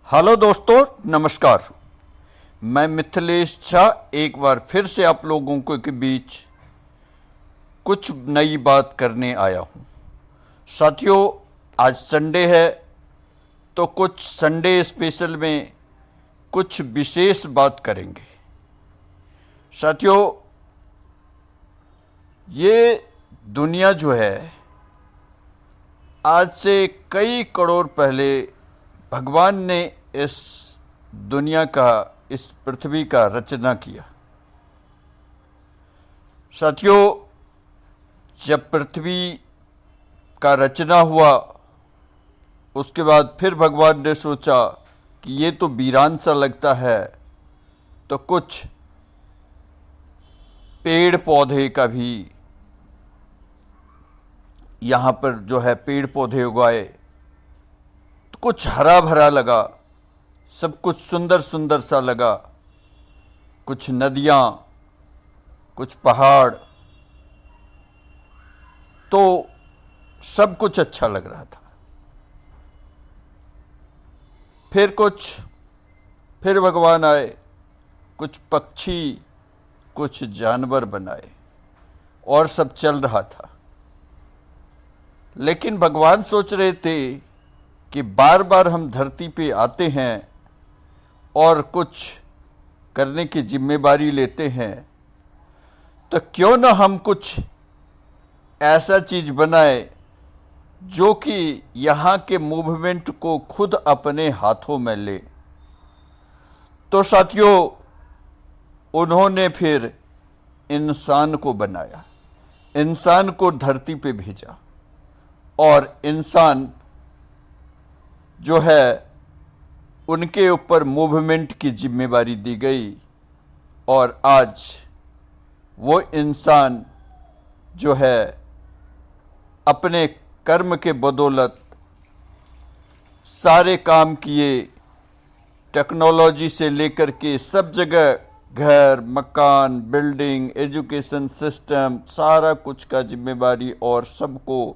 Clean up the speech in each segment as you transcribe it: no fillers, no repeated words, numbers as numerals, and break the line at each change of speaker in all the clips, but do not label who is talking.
Hello दोस्तों, नमस्कार। मैं मिथिलेश झा एक बार फिर से आप लोगों के बीच कुछ नई बात करने आया हूँ। साथियों, आज संडे है तो कुछ संडे स्पेशल में कुछ विशेष बात करेंगे। साथियों, ये दुनिया जो है आज से कई करोड़ पहले भगवान ने इस दुनिया का, इस पृथ्वी का रचना किया। साथियों, जब पृथ्वी का रचना हुआ उसके बाद फिर भगवान ने सोचा कि ये तो वीरान सा लगता है, तो कुछ पेड़ पौधे का भी यहाँ पर जो है पेड़ पौधे उगाए तो कुछ हरा भरा लगा, सब कुछ सुंदर सुंदर सा लगा। कुछ नदियाँ, कुछ पहाड़, तो सब कुछ अच्छा लग रहा था। फिर भगवान आए, कुछ पक्षी, कुछ जानवर बनाए और सब चल रहा था। लेकिन भगवान सोच रहे थे कि बार बार हम धरती पे आते हैं और कुछ करने की जिम्मेदारी लेते हैं, तो क्यों ना हम कुछ ऐसा चीज़ बनाए जो कि यहाँ के मूवमेंट को खुद अपने हाथों में ले। तो साथियों, उन्होंने फिर इंसान को बनाया, इंसान को धरती पे भेजा और इंसान जो है उनके ऊपर मूवमेंट की जिम्मेदारी दी गई। और आज वो इंसान जो है अपने कर्म के बदौलत सारे काम किए, टेक्नोलॉजी से लेकर के सब जगह घर, मकान, बिल्डिंग, एजुकेशन सिस्टम, सारा कुछ का जिम्मेदारी और सबको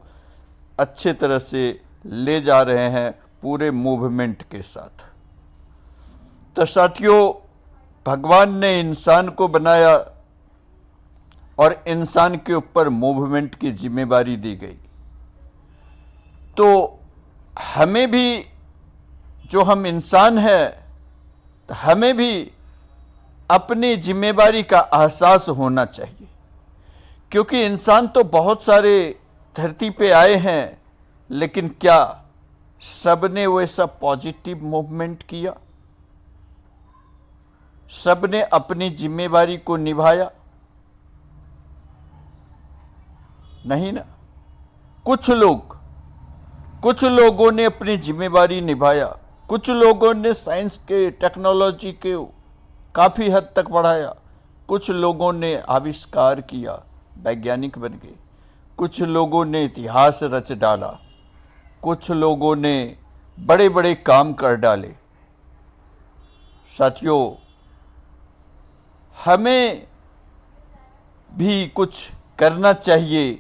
अच्छे तरह से ले जा रहे हैं पूरे मूवमेंट के साथ। तो साथियों, भगवान ने इंसान को बनाया और इंसान के ऊपर मूवमेंट की जिम्मेदारी दी गई। तो हमें भी, जो हम इंसान हैं, तो हमें भी अपनी जिम्मेदारी का एहसास होना चाहिए। क्योंकि इंसान तो बहुत सारे धरती पे आए हैं, लेकिन क्या सबने वैसा पॉजिटिव मूवमेंट किया? सबने अपनी जिम्मेदारी को निभाया? नहीं ना। कुछ लोगों ने अपनी जिम्मेदारी निभाया, कुछ लोगों ने साइंस के, टेक्नोलॉजी के काफ़ी हद तक बढ़ाया, कुछ लोगों ने आविष्कार किया, वैज्ञानिक बन गए, कुछ लोगों ने इतिहास रच डाला, कुछ लोगों ने बड़े बड़े काम कर डाले। साथियों, हमें भी कुछ करना चाहिए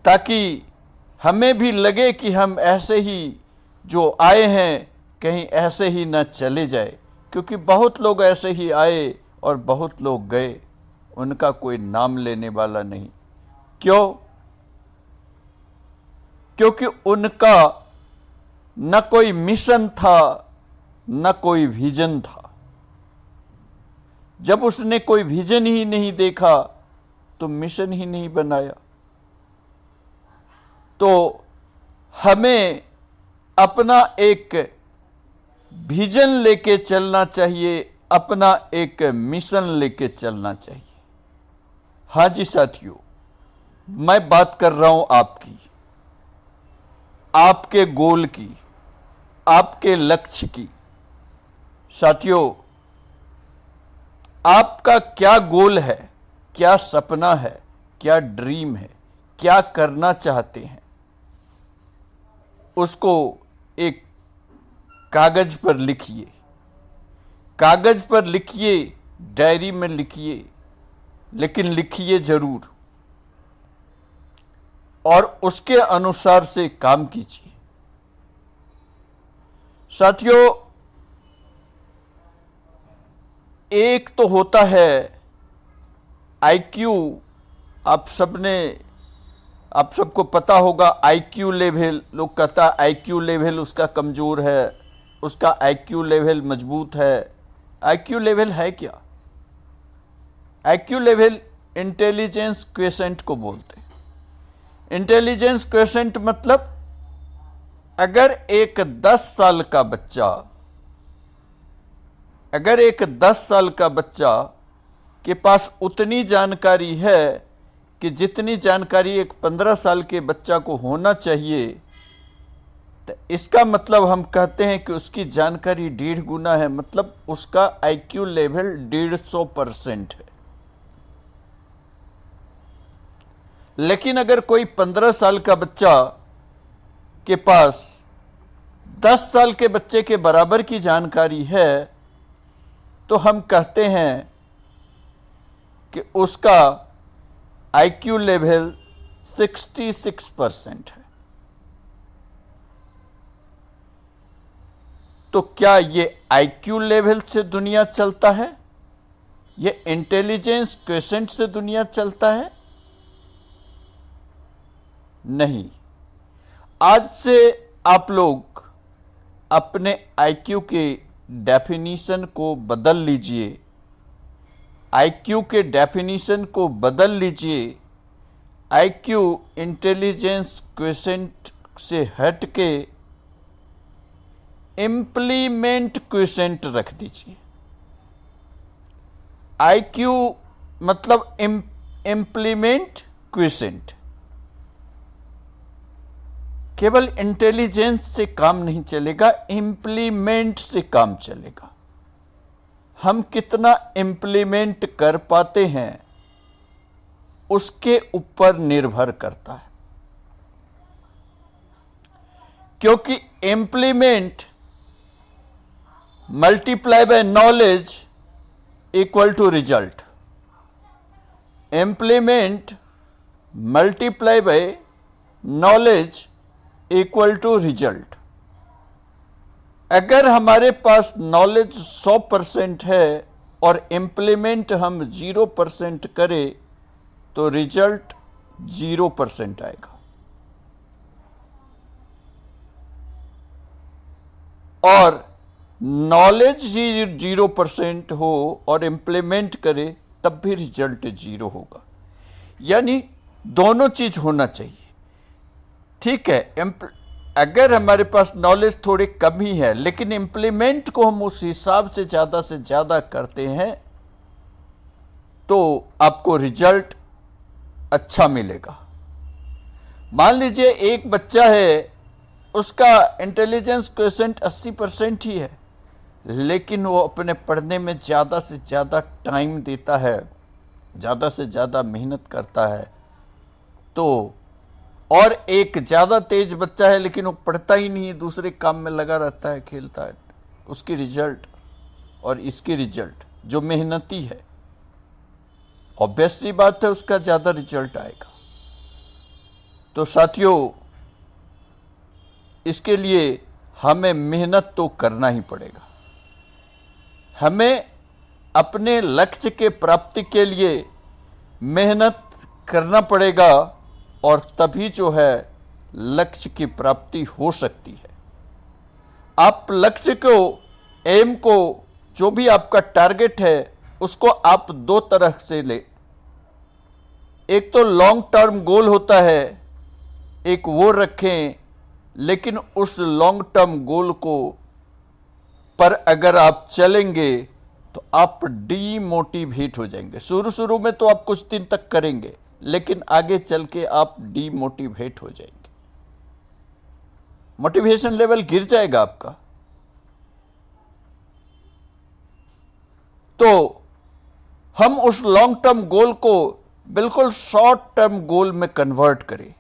ताकि हमें भी लगे कि हम ऐसे ही जो आए हैं कहीं ऐसे ही ना चले जाए। क्योंकि बहुत लोग ऐसे ही आए और बहुत लोग गए, उनका कोई नाम लेने वाला नहीं। क्यों? क्योंकि उनका न कोई मिशन था, न कोई विजन था। जब उसने कोई विजन ही नहीं देखा तो मिशन ही नहीं बनाया। तो हमें अपना एक विजन लेके चलना चाहिए, अपना एक मिशन लेके चलना चाहिए। हाँ जी साथियों, मैं बात कर रहा हूं आपकी, आपके गोल की, आपके लक्ष्य की। साथियों, आपका क्या गोल है, क्या सपना है, क्या ड्रीम है, क्या करना चाहते हैं, उसको एक कागज पर लिखिए। कागज पर लिखिए, डायरी में लिखिए, लेकिन लिखिए जरूर और उसके अनुसार से काम कीजिए। साथियों, एक तो होता है आईक्यू। आप सबको पता होगा आईक्यू लेवल। लोग कहता है आईक्यू लेवल उसका कमज़ोर है, उसका आईक्यू लेवल मजबूत है। आईक्यू लेवल है क्या? आईक्यू लेवल इंटेलिजेंस क्वेशेंट को बोलते हैं। इंटेलिजेंस क्वेशेंट मतलब अगर एक 10 साल का बच्चा के पास उतनी जानकारी है कि जितनी जानकारी एक 15 साल के बच्चा को होना चाहिए, तो इसका मतलब हम कहते हैं कि उसकी जानकारी 1.5 गुना है, मतलब उसका आईक्यू लेवल 150% है। लेकिन अगर कोई 15 साल का बच्चा के पास 10 साल के बच्चे के बराबर की जानकारी है, तो हम कहते हैं कि उसका आईक्यू लेवल 66% है। तो क्या ये आईक्यू लेवल से दुनिया चलता है? ये इंटेलिजेंस क्वेशेंट से दुनिया चलता है? नहीं। आज से आप लोग अपने आईक्यू के डेफिनीशन को बदल लीजिए। आईक्यू के डेफिनीशन को बदल लीजिए। आईक्यू इंटेलिजेंस क्वेशेंट से हट के इम्प्लीमेंट क्वेशेंट रख दीजिए। आईक्यू मतलब इम्प्लीमेंट क्वेशेंट। केवल इंटेलिजेंस से काम नहीं चलेगा, इम्प्लीमेंट से काम चलेगा। हम कितना इम्प्लीमेंट कर पाते हैं उसके ऊपर निर्भर करता है, क्योंकि implement multiply by knowledge equal to result. Implement multiply by knowledge equal to result. अगर हमारे पास नॉलेज 100% है और इम्प्लीमेंट हम 0% करें तो रिजल्ट 0% आएगा। और नॉलेज ही 0% हो और इम्प्लीमेंट करे तब भी रिजल्ट 0 होगा। यानी दोनों चीज होना चाहिए। ठीक है, अगर हमारे पास नॉलेज थोड़ी कम ही है लेकिन इम्प्लीमेंट को हम उस हिसाब से ज़्यादा करते हैं तो आपको रिजल्ट अच्छा मिलेगा। मान लीजिए एक बच्चा है, उसका इंटेलिजेंस क्वोशिएंट 80% ही है, लेकिन वो अपने पढ़ने में ज़्यादा से ज़्यादा टाइम देता है, ज़्यादा से ज़्यादा मेहनत करता है। तो और एक ज़्यादा तेज बच्चा है लेकिन वो पढ़ता ही नहीं है, दूसरे काम में लगा रहता है, खेलता है, उसकी रिजल्ट और इसकी रिजल्ट जो मेहनती है, ऑब्वियस सी बात है उसका ज़्यादा रिजल्ट आएगा। तो साथियों, इसके लिए हमें मेहनत तो करना ही पड़ेगा। हमें अपने लक्ष्य के प्राप्ति के लिए मेहनत करना पड़ेगा और तभी जो है लक्ष्य की प्राप्ति हो सकती है। आप लक्ष्य को, एम को, जो भी आपका टारगेट है उसको आप दो तरह से ले। एक तो लॉन्ग टर्म गोल होता है, एक वो रखें, लेकिन उस लॉन्ग टर्म गोल को पर अगर आप चलेंगे तो आप डीमोटिवेट हो जाएंगे। शुरू में तो आप कुछ दिन तक करेंगे लेकिन आगे चल के आप डीमोटिवेट हो जाएंगे, मोटिवेशन लेवल गिर जाएगा आपका। तो हम उस लॉन्ग टर्म गोल को बिल्कुल शॉर्ट टर्म गोल में कन्वर्ट करें,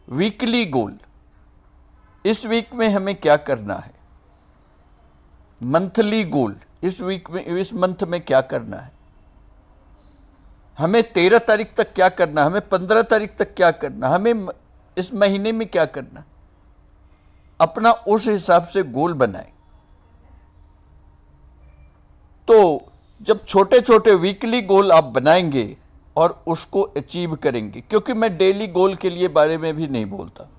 वीकली गोल। इस वीक में हमें क्या करना है, मंथली गोल, इस वीक में, इस मंथ में क्या करना है, हमें 13 तारीख तक क्या करना, हमें 15 तारीख तक क्या करना, हमें इस महीने में क्या करना। अपना उस हिसाब से गोल बनाएं। तो जब छोटे छोटे वीकली गोल आप बनाएंगे और उसको अचीव करेंगे, क्योंकि मैं डेली गोल के लिए बारे में भी नहीं बोलता।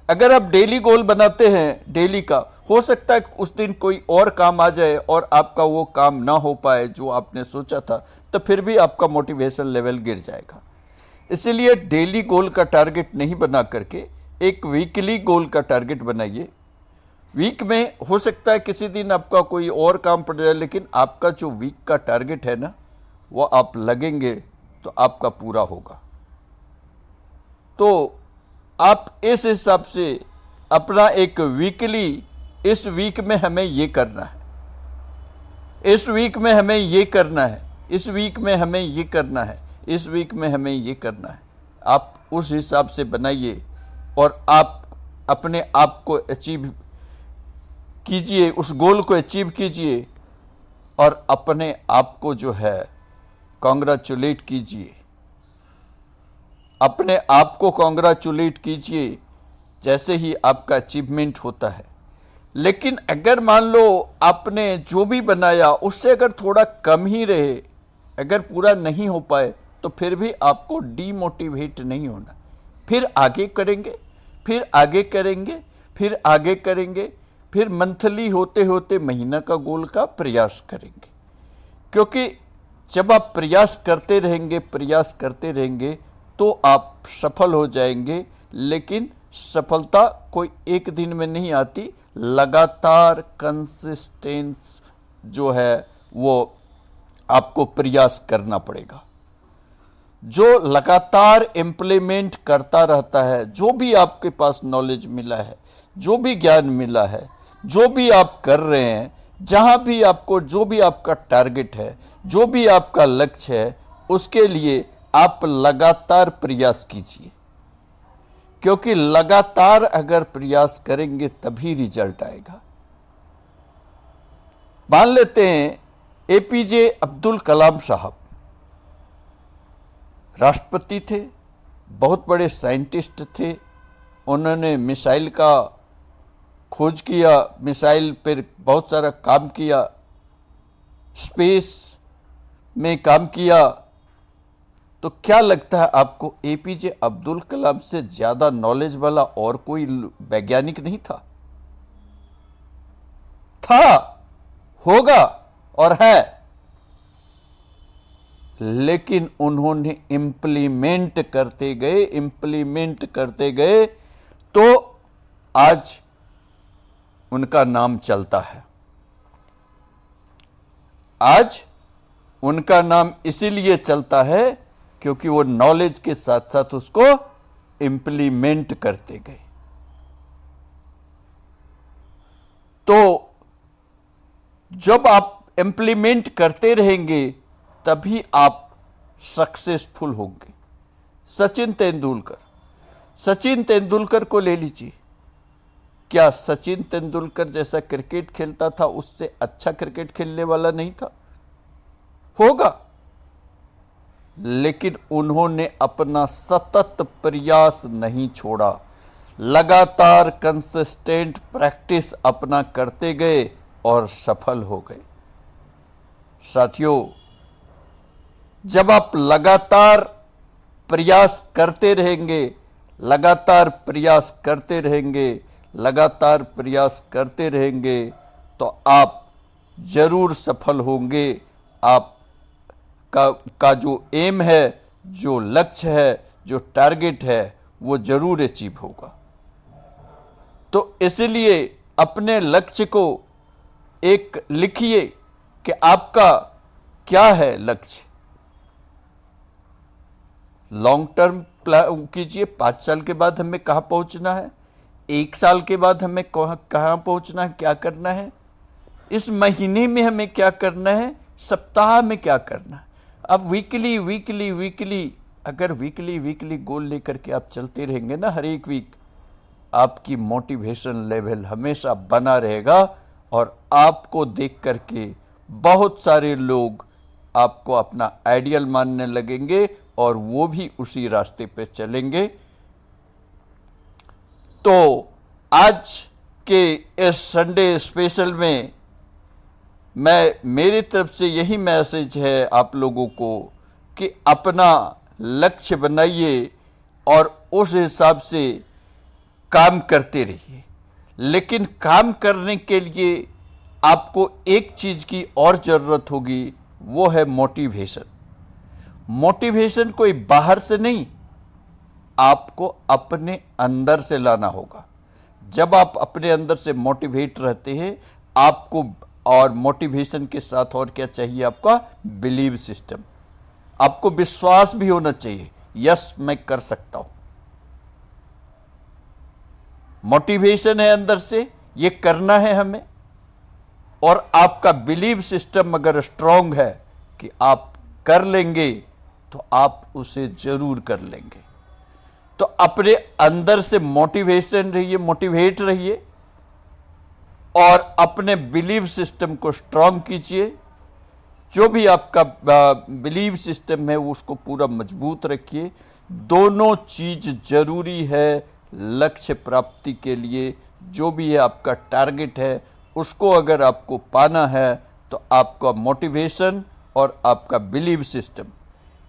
अगर आप डेली गोल बनाते हैं, डेली का, हो सकता है उस दिन कोई और काम आ जाए और आपका वो काम ना हो पाए जो आपने सोचा था, तो फिर भी आपका मोटिवेशन लेवल गिर जाएगा। इसीलिए डेली गोल का टारगेट नहीं बना करके एक वीकली गोल का टारगेट बनाइए। वीक में हो सकता है किसी दिन आपका कोई और काम पड़ जाए, लेकिन आपका जो वीक का टारगेट है ना, वो आप लगेंगे तो आपका पूरा होगा। तो आप इस हिसाब से अपना एक वीकली, इस वीक में हमें ये करना है, इस वीक में हमें ये करना है, इस वीक में हमें ये करना है, इस वीक में हमें ये करना है, आप उस हिसाब से बनाइए और आप अपने आप को अचीव कीजिए, उस गोल को अचीव कीजिए और अपने आप को जो है कॉन्ग्रेचुलेट कीजिए, अपने आप को कॉन्ग्रेचुलेट कीजिए जैसे ही आपका अचीवमेंट होता है। लेकिन अगर मान लो आपने जो भी बनाया उससे अगर थोड़ा कम ही रहे, अगर पूरा नहीं हो पाए, तो फिर भी आपको डीमोटिवेट नहीं होना। फिर आगे करेंगे, फिर आगे करेंगे, फिर आगे करेंगे, फिर मंथली होते होते महीना का गोल का प्रयास करेंगे। क्योंकि जब आप प्रयास करते रहेंगे, प्रयास करते रहेंगे, तो आप सफल हो जाएंगे। लेकिन सफलता कोई एक दिन में नहीं आती, लगातार कंसिस्टेंस जो है वो आपको प्रयास करना पड़ेगा। जो लगातार इम्प्लीमेंट करता रहता है, जो भी आपके पास नॉलेज मिला है, जो भी ज्ञान मिला है, जो भी आप कर रहे हैं, जहाँ भी आपको, जो भी आपका टारगेट है, जो भी आपका लक्ष्य है, उसके लिए आप लगातार प्रयास कीजिए। क्योंकि लगातार अगर प्रयास करेंगे तभी रिजल्ट आएगा। मान लेते हैं एपीजे अब्दुल कलाम साहब राष्ट्रपति थे, बहुत बड़े साइंटिस्ट थे। उन्होंने मिसाइल का खोज किया, मिसाइल पर बहुत सारा काम किया, स्पेस में काम किया। तो क्या लगता है आपको, एपीजे अब्दुल कलाम से ज़्यादा नॉलेज वाला और कोई वैज्ञानिक नहीं था? होगा और है। लेकिन उन्होंने इम्प्लीमेंट करते गए, इम्प्लीमेंट करते गए, तो आज उनका नाम चलता है। आज उनका नाम इसीलिए चलता है क्योंकि वो नॉलेज के साथ साथ उसको इम्प्लीमेंट करते गए। तो जब आप इम्प्लीमेंट करते रहेंगे तभी आप सक्सेसफुल होंगे। सचिन तेंदुलकर को ले लीजिए। क्या सचिन तेंदुलकर जैसा क्रिकेट खेलता था उससे अच्छा क्रिकेट खेलने वाला नहीं था? होगा। लेकिन उन्होंने अपना सतत प्रयास नहीं छोड़ा, लगातार कंसिस्टेंट प्रैक्टिस अपना करते गए और सफल हो गए। साथियों, जब आप लगातार प्रयास करते रहेंगे, लगातार प्रयास करते रहेंगे, लगातार प्रयास करते रहेंगे, तो आप जरूर सफल होंगे। आप का जो एम है, जो लक्ष्य है, जो टारगेट है, वो जरूर अचीव होगा। तो इसलिए अपने लक्ष्य को एक लिखिए कि आपका क्या है लक्ष्य। लॉन्ग टर्म प्लान कीजिए, 5 साल के बाद हमें कहाँ पहुँचना है, 1 साल के बाद हमें कहाँ पहुँचना है, क्या करना है, इस महीने में हमें क्या करना है, सप्ताह में क्या करना है। अब वीकली अगर वीकली गोल लेकर के आप चलते रहेंगे ना, हर एक वीक, आपकी मोटिवेशन लेवल हमेशा बना रहेगा और आपको देख करके बहुत सारे लोग आपको अपना आइडियल मानने लगेंगे और वो भी उसी रास्ते पे चलेंगे। तो आज के इस संडे स्पेशल में मेरी तरफ से यही मैसेज है आप लोगों को कि अपना लक्ष्य बनाइए और उस हिसाब से काम करते रहिए। लेकिन काम करने के लिए आपको एक चीज़ की और ज़रूरत होगी, वो है मोटिवेशन। मोटिवेशन कोई बाहर से नहीं, आपको अपने अंदर से लाना होगा। जब आप अपने अंदर से मोटिवेट रहते हैं आपको, और मोटिवेशन के साथ और क्या चाहिए, आपका बिलीव सिस्टम। आपको विश्वास भी होना चाहिए, यस मैं कर सकता हूं। मोटिवेशन है अंदर से, ये करना है हमें, और आपका बिलीव सिस्टम अगर स्ट्रांग है कि आप कर लेंगे तो आप उसे जरूर कर लेंगे। तो अपने अंदर से मोटिवेशन रहिए, मोटिवेट रहिए और अपने बिलीव सिस्टम को स्ट्रांग कीजिए। जो भी आपका बिलीव सिस्टम है उसको पूरा मजबूत रखिए। दोनों चीज जरूरी है लक्ष्य प्राप्ति के लिए। जो भी है आपका टारगेट है उसको अगर आपको पाना है तो आपका मोटिवेशन और आपका बिलीव सिस्टम,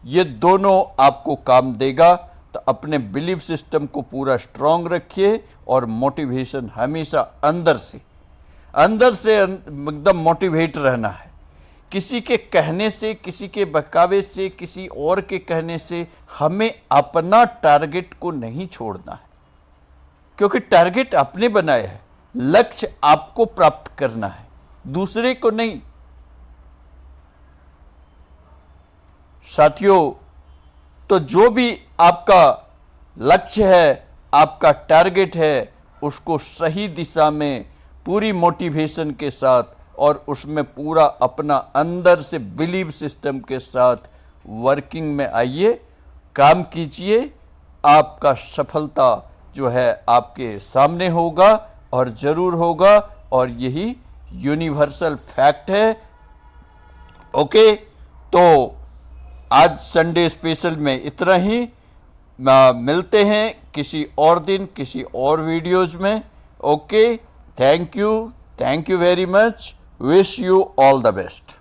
ये दोनोों आपको काम देगा। तो अपने बिलीव सिस्टम को पूरा स्ट्रांग रखिए और मोटिवेशन हमेशा अंदर से एकदम मोटिवेट रहना है। किसी के कहने से, किसी के बहकावे से, किसी और के कहने से हमें अपना टारगेट को नहीं छोड़ना है, क्योंकि टारगेट आपने बनाया है, लक्ष्य आपको प्राप्त करना है, दूसरे को नहीं। साथियों, तो जो भी आपका लक्ष्य है, आपका टारगेट है, उसको सही दिशा में पूरी मोटिवेशन के साथ और उसमें पूरा अपना अंदर से बिलीव सिस्टम के साथ वर्किंग में आइए, काम कीजिए। आपका सफलता जो है आपके सामने होगा और ज़रूर होगा, और यही यूनिवर्सल फैक्ट है। ओके, तो आज संडे स्पेशल में इतना ही। मिलते हैं किसी और दिन किसी और वीडियोज़ में। Okay, thank you very much, wish you all the best.